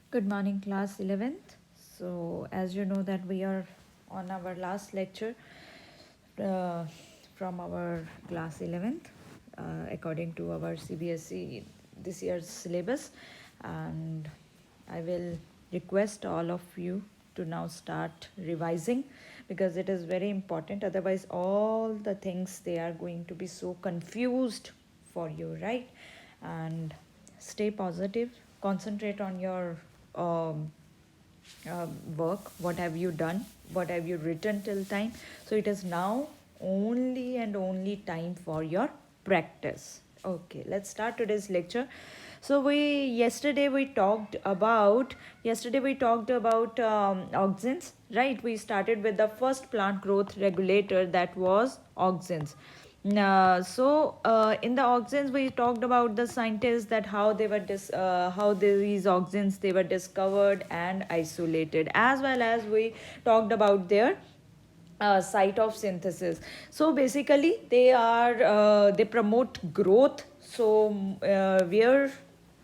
Good morning, class 11th. So, as you know that we are on our last lecture uh, from our class 11th, according to our CBSE this year's syllabus, and I will request all of you to now start revising because it is very important. Otherwise, all the things they are going to be so confused for you, right? And stay positive, concentrate on your um, work, what have you done, what have you written till time. So it is now only and only time for your practice. Okay, let's start today's lecture. So we talked about auxins, right? We started with the first plant growth regulator, that was auxins. In the auxins, we talked about the scientists, that how these auxins they were discovered and isolated, as well as we talked about their site of synthesis. So basically, they promote growth. So where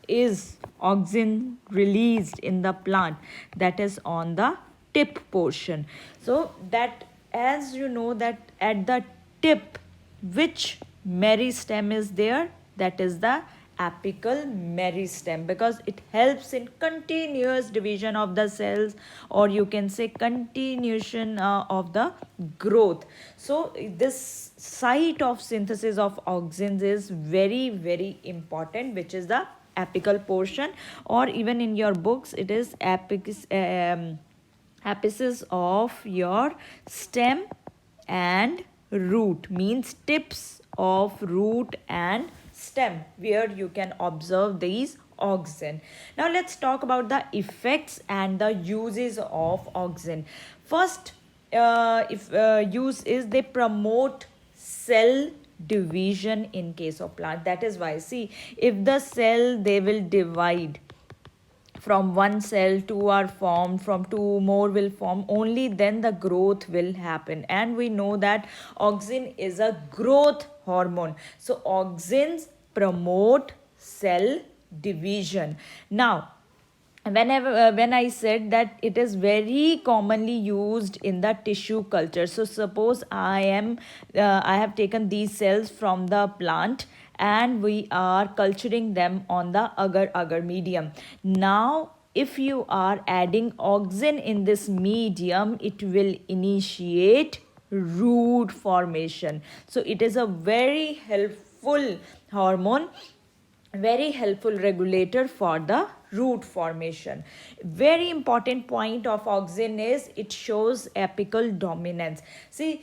is auxin released in the plant? That is on the tip portion. So that, as you know, that at the tip, which meristem is there? That is the apical meristem, because it helps in continuous division of the cells, or you can say continuation of the growth. So this site of synthesis of auxins is very very important, which is the apical portion, or even in your books it is apices of your stem and root, means tips of root and stem, where you can observe these auxin. Now let's talk about the effects and the uses of auxin. First, if use is they promote cell division in case of plant. That is why, see, if the cell they will divide, from one cell two are formed, from two more will form, only then the growth will happen. And we know that auxin is a growth hormone, so auxins promote cell division. Now, when I said that it is very commonly used in the tissue culture, so suppose I have taken these cells from the plant and we are culturing them on the agar agar medium. Now if you are adding auxin in this medium, it will initiate root formation. So it is a very helpful hormone, very helpful regulator for the root formation. Very important point of auxin is it shows apical dominance. See,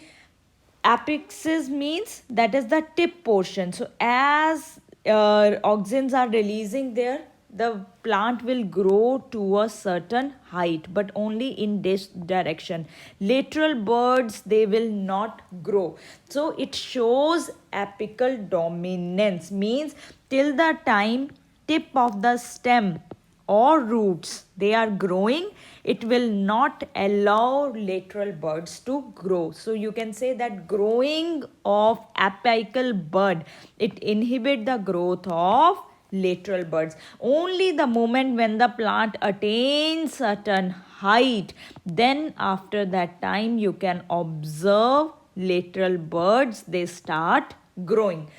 apexis means that is the tip portion. So as auxins are releasing there, the plant will grow to a certain height, but only in this direction. Lateral buds they will not grow. So it shows apical dominance, means till the time tip of the stem or roots they are growing, it will not allow lateral buds to grow. So you can say that growing of apical bud, it inhibit the growth of lateral buds. Only the moment when the plant attains certain height, then after that time you can observe lateral buds they start growing.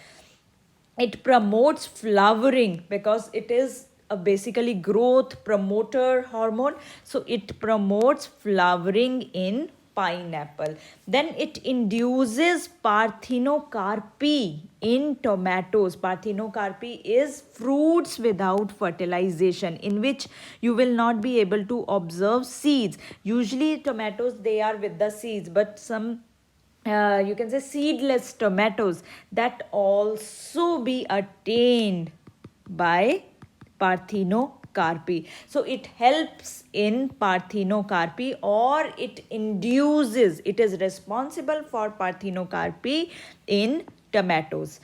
It promotes flowering because it is a basically growth promoter hormone, so it promotes flowering in pineapple. Then it induces parthenocarpy in tomatoes. Parthenocarpy is fruits without fertilization, in which you will not be able to observe seeds. Usually tomatoes they are with the seeds, but some you can say seedless tomatoes that also be attained by parthenocarpy. So it helps in parthenocarpy, or it induces, it is responsible for parthenocarpy in tomatoes.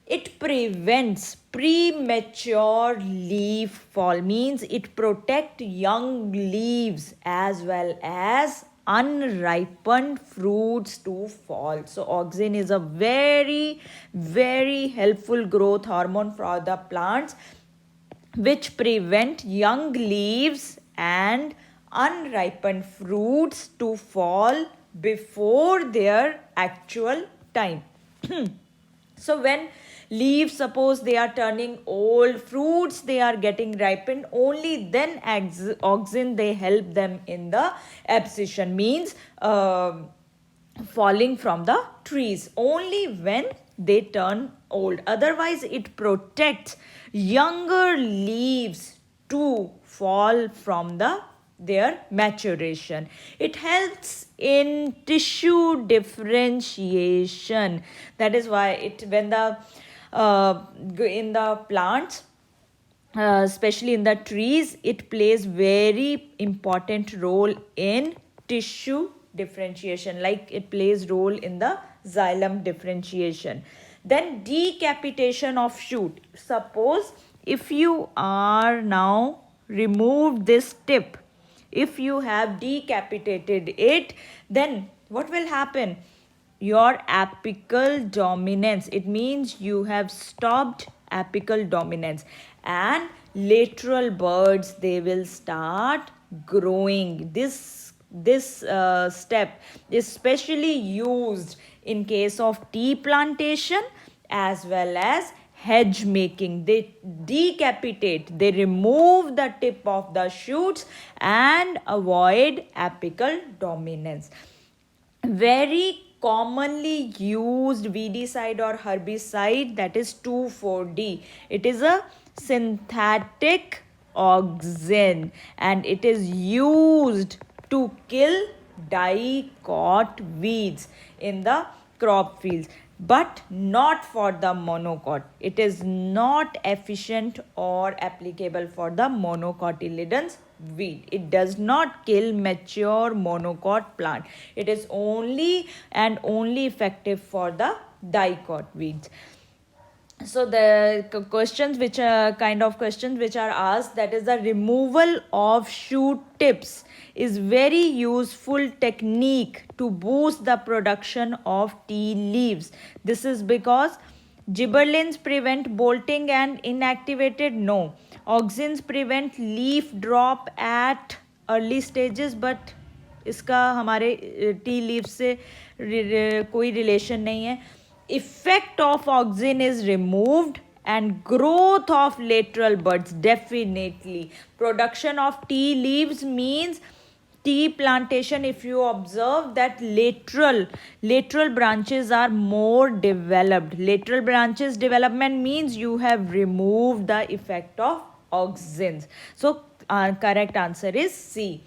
It prevents premature leaf fall, means it protect young leaves as well as unripened fruits to fall. So auxin is a very very helpful growth hormone for the plants, which prevent young leaves and unripened fruits to fall before their actual time. So when leaves, suppose they are turning old, fruits they are getting ripened, only then auxin they help them in the abscission, means falling from the trees, only when they turn old. Otherwise it protects younger leaves to fall from their maturation. It helps in tissue differentiation. That is why it, when the in the plants, especially in the trees, it plays very important role in tissue differentiation, like it plays role in the xylem differentiation. Then decapitation of shoot. Suppose if you are now removed this tip, if you have decapitated it, then what will happen? Your apical dominance, it means you have stopped apical dominance, and lateral buds they will start growing. This step is specially used in case of tea plantation as well as hedge making. They decapitate, they remove the tip of the shoots and avoid apical dominance. Very commonly used weedicide or herbicide, that is 2,4-D. It is a synthetic auxin and it is used to kill dicot weeds in the crop fields, but not for the monocot. It is not efficient or applicable for the monocotyledons weed. It does not kill mature monocot plant. It is only and only effective for the dicot weeds. So the questions which are kind of questions which are asked, that is the removal of shoot tips is very useful technique to boost the production of tea leaves. This is because gibberellins prevent bolting and inactivated, no. Auxins prevent leaf drop at early stages, but इसका हमारे T leaf से कोई relation नहीं है. Effect of auxin is removed and growth of lateral buds, definitely. Production of tea leaves means tea plantation, if you observe that lateral branches are more developed. Lateral branches development means you have removed the effect of auxins. So correct answer is C.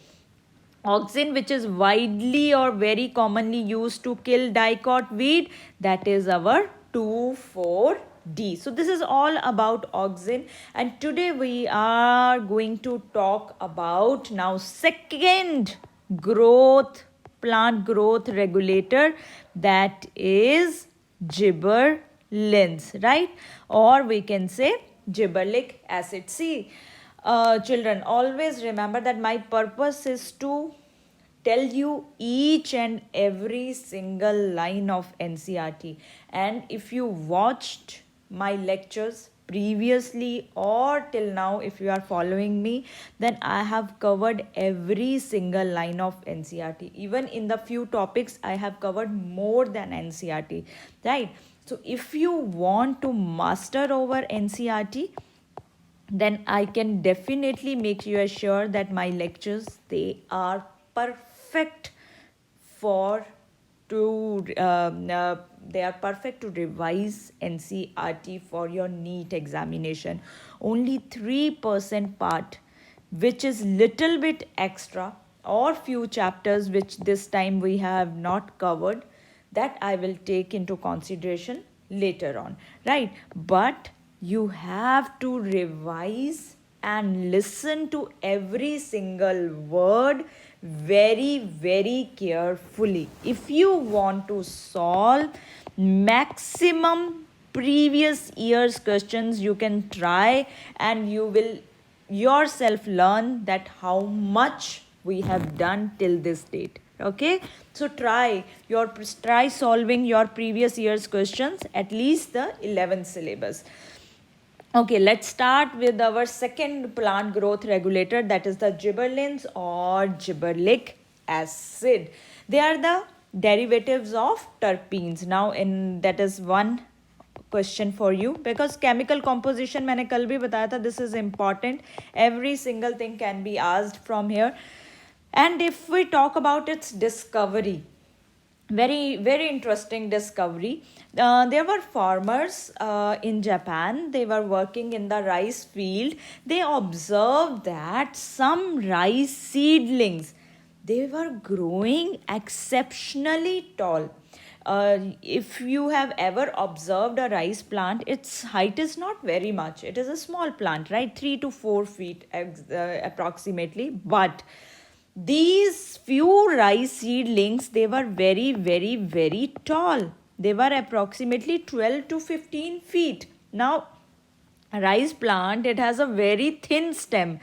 Auxin, which is widely or very commonly used to kill dicot weed, that is our 2,4-D. So this is all about auxin, and today we are going to talk about now second plant growth regulator, that is gibberellins, right? Or we can say gibberellic acid. See, children, always remember that my purpose is to tell you each and every single line of NCERT. And if you watched my lectures previously or till now, if you are following me, then I have covered every single line of NCERT. Even in the few topics, I have covered more than NCERT, right? So if you want to master over NCERT, then I can definitely make you assure that my lectures, they are perfect for they are perfect to revise NCERT for your NEET examination. Only 3% part which is little bit extra, or few chapters which this time we have not covered, that I will take into consideration later on, right? But you have to revise and listen to every single word very carefully if you want to solve maximum previous year's questions. You can try and you will yourself learn that how much we have done till this date. Okay, so try solving your previous year's questions, at least the 11th syllabus. Okay, let's start with our second plant growth regulator, that is the gibberellins or gibberellic acid. They are the derivatives of terpenes. Now, in that is one question for you, because chemical composition मैंने कल भी बताया था, this is important. Every single thing can be asked from here. And if we talk about its discovery, very interesting discovery. There were farmers in Japan. They were working in the rice field. They observed that some rice seedlings, they were growing exceptionally tall. If you have ever observed a rice plant, its height is not very much. It is a small plant, right? 3 to 4 feet approximately. But these few rice seedlings, they were very tall. They were approximately 12 to 15 feet. Now, a rice plant, it has a very thin stem.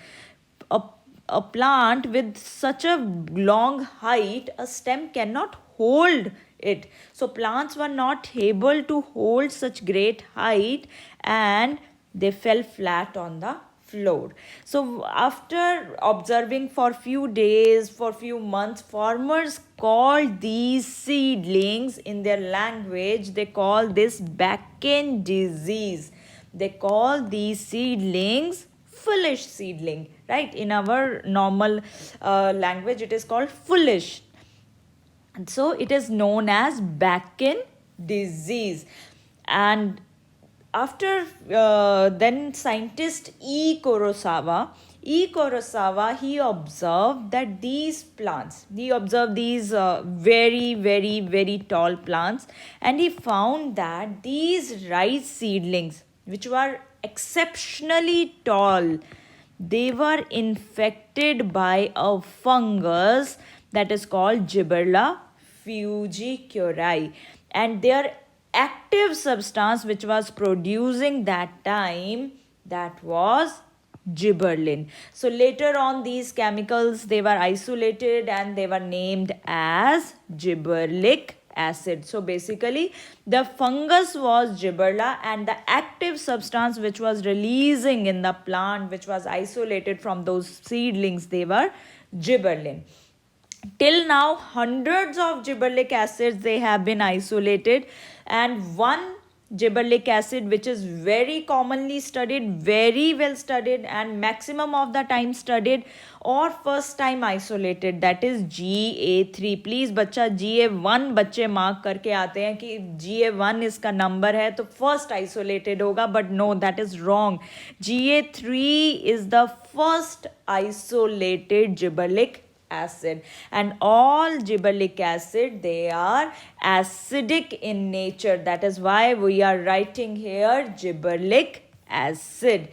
A plant with such a long height, a stem cannot hold it. So plants were not able to hold such great height, and they fell flat on the floor. So after observing for few days, for few months, farmers called these seedlings, in their language they call this Bakken disease. They call these seedlings foolish seedling, right? In our normal language it is called foolish. And so it is known as Bakken disease. And after then scientist E. Kurosawa, he observed that these plants, he observed these very tall plants, and he found that these rice seedlings, which were exceptionally tall, they were infected by a fungus that is called Gibberella fujicuri, and their active substance which was producing that time, that was gibberellin. So later on these chemicals, they were isolated and they were named as gibberellic acid. So basically the fungus was gibberella, and the active substance which was releasing in the plant, which was isolated from those seedlings, they were gibberellin. Till now, hundreds of gibberellic acids, they have been isolated, and one gibberellic acid which is very commonly studied, very well studied, and maximum of the time studied or first time isolated, that is GA3. Please बच्चा GA1 बच्चे mark करके आते हैं कि GA1 इसका number है तो first isolated होगा, but no, that is wrong. GA3 is the first isolated gibberellic acid, and all gibberellic acid, they are acidic in nature. That is why we are writing here gibberellic acid.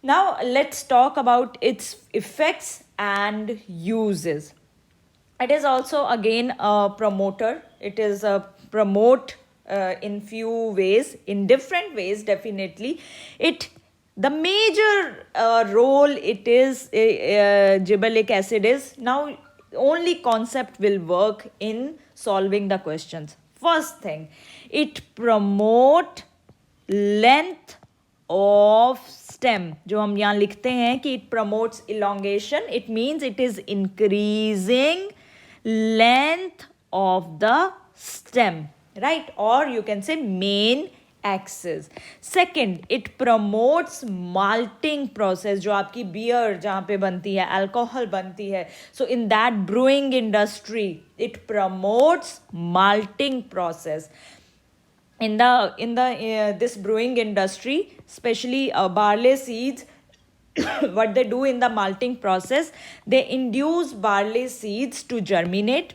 Now let's talk about its effects and uses. It is also again a promoter. It is a promote in few ways, in different ways definitely. The major role it is, gibberellic acid is, now only concept will work in solving the questions. First thing, it promote length of stem. जो हम यहाँ लिखते हैं कि it promotes elongation, it means it is increasing length of the stem, right? Or you can say main axis. Second, it promotes malting process. जो आपकी beer जहाँ पे बनती है, alcohol बनती है, so in that brewing industry, it promotes malting process. In the this brewing industry, especially barley seeds, what they do in the malting process, they induce barley seeds to germinate.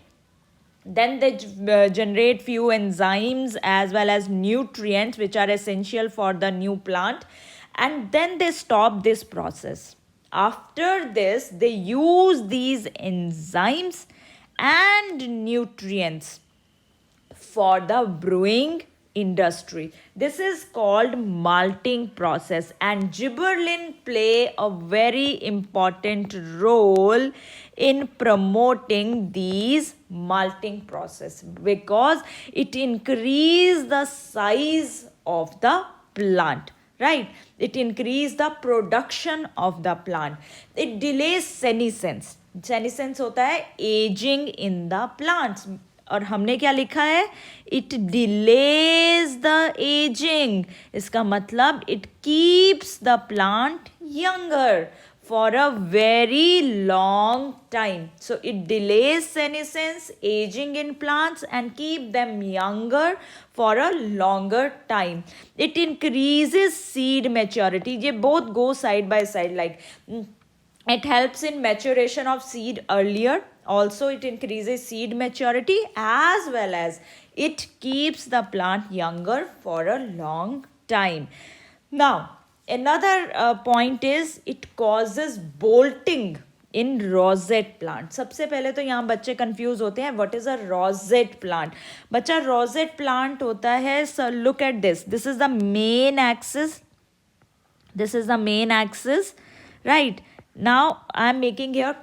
Then they generate few enzymes as well as nutrients which are essential for the new plant, and then they stop this process. After this, they use these enzymes and nutrients for the brewing industry. This is called malting process, and gibberellin play a very important role in promoting these malting process, because it increase the size of the plant. right? It increase the production of the plant. It delays senescence. Senescence होता है aging in the plants. और हमने क्या लिखा है? It delays the aging. इसका मतलब it keeps the plant younger for a very long time. So it delays senescence, aging in plants, and keep them younger for a longer time. It increases seed maturity. They both go side by side, like it helps in maturation of seed earlier. Also, it increases seed maturity, as well as it keeps the plant younger for a long time. Now, another point is it causes bolting in rosette plant. सबसे पहले तो यहाँ बच्चे confuse होते हैं, what is a rosette plant? बच्चा rosette plant होता है, so look at this. This is the main axis. This is the main axis, right? Now I am making here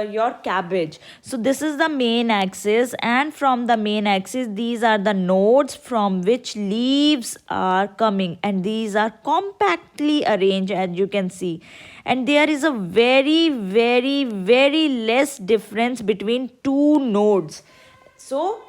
your cabbage. So this is the main axis, and from the main axis these are the nodes from which leaves are coming, and these are compactly arranged, as you can see, and there is a very less difference between two nodes. So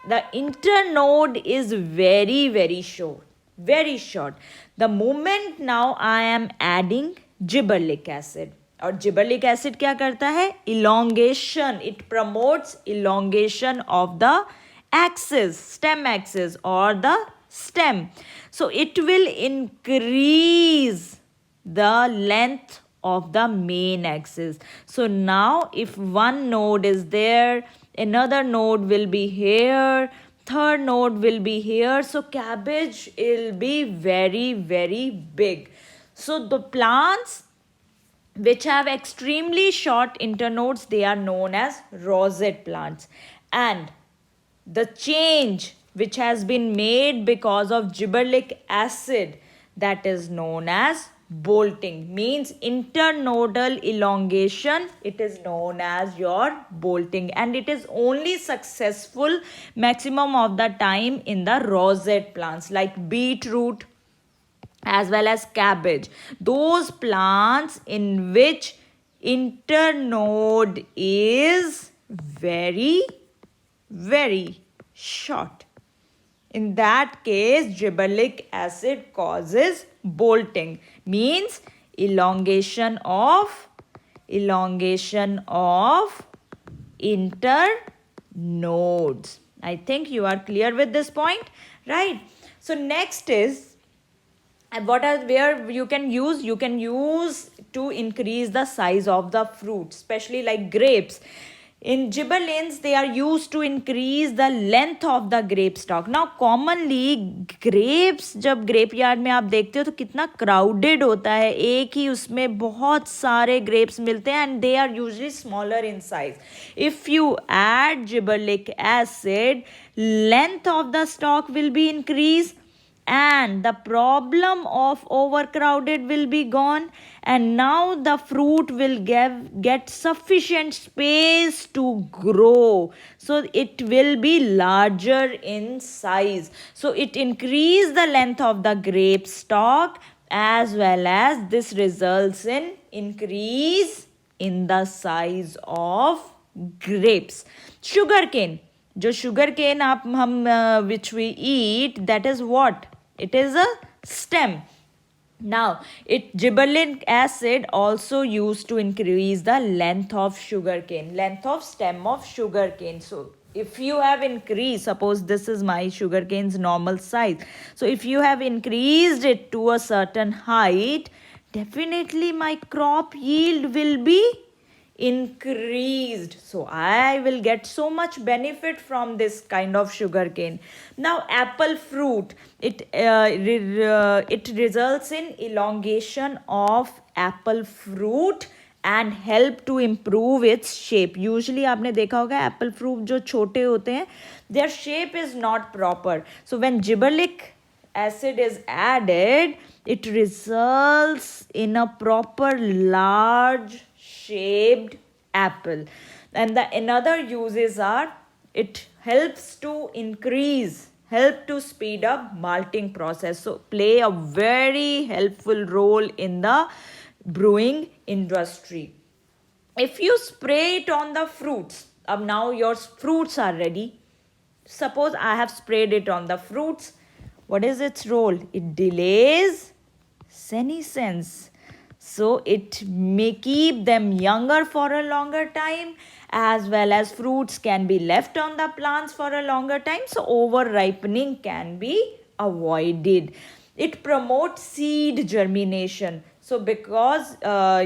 the internode is very short, very short. The moment now I am adding gibberellic acid, और जिबरलिक acid क्या करता है? Elongation. It promotes elongation of the axis, stem axis और the stem. So it will increase the length of the main axis. So now if one node is there, another node will be here, third node will be here, so cabbage will be very big. So the plants which have extremely short internodes, they are known as rosette plants. And the change which has been made because of gibberellic acid, that is known as bolting, means internodal elongation. It is known as your bolting, and it is only successful maximum of the time in the rosette plants like beetroot as well as cabbage, those plants in which internode is very short. In that case, gibberellic acid causes bolting, means elongation of internodes. I think you are clear with this point, right? So next is what are where you can use to increase the size of the fruit, especially like grapes. In gibberellins, they are used to increase the length of the grape stalk. Now commonly grapes, जब grape yard में आप देखते हो तो कितना crowded होता है, एक ही उसमें बहुत सारे grapes मिलते हैं, and they are usually smaller in size. If you add gibberellic acid, length of the stalk will be increased, and the problem of overcrowded will be gone, and now the fruit will get sufficient space to grow, so it will be larger in size. So it increase the length of the grape stalk, as well as this results in increase in the size of grapes. Sugarcane, जो sugarcane आप हम which we eat, that is what? It is a stem. Now, gibberellic acid also used to increase the length of sugarcane, length of stem of sugarcane. So, if you have increased, suppose this is my sugarcane's normal size. So, if you have increased it to a certain height, definitely my crop yield will be increased. So I will get so much benefit from this kind of sugarcane. Now apple fruit, it results in elongation of apple fruit and help to improve its shape. Usually आपने देखा होगा apple fruit जो छोटे होते हैं, their shape is not proper. So when gibberellic acid is added, it results in a proper large shaped apple. And the another uses are, it helps to increase help to speed up malting process. So play a very helpful role in the brewing industry. If you spray it on the fruits, now your fruits are ready. Suppose I have sprayed it on the fruits. What is its role? It delays senescence. So it may keep them younger for a longer time, as well as fruits can be left on the plants for a longer time. So over ripening can be avoided. It promotes seed germination. So because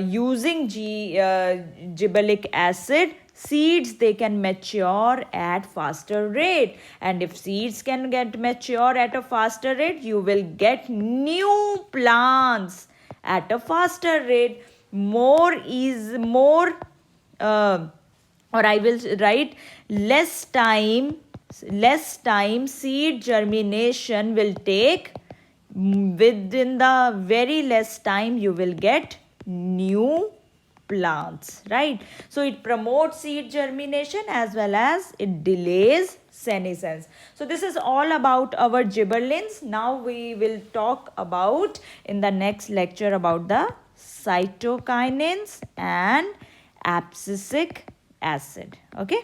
using gibberellic acid, seeds they can mature at faster rate, and if seeds can get mature at a faster rate, you will get new plants at a faster rate. More is more or I will write less time seed germination will take. Within the very less time you will get new plants, right? So it promotes seed germination as well as it delays senescence. So this is all about our gibberellins. Now we will talk about in the next lecture about the cytokinins and abscisic acid. Okay.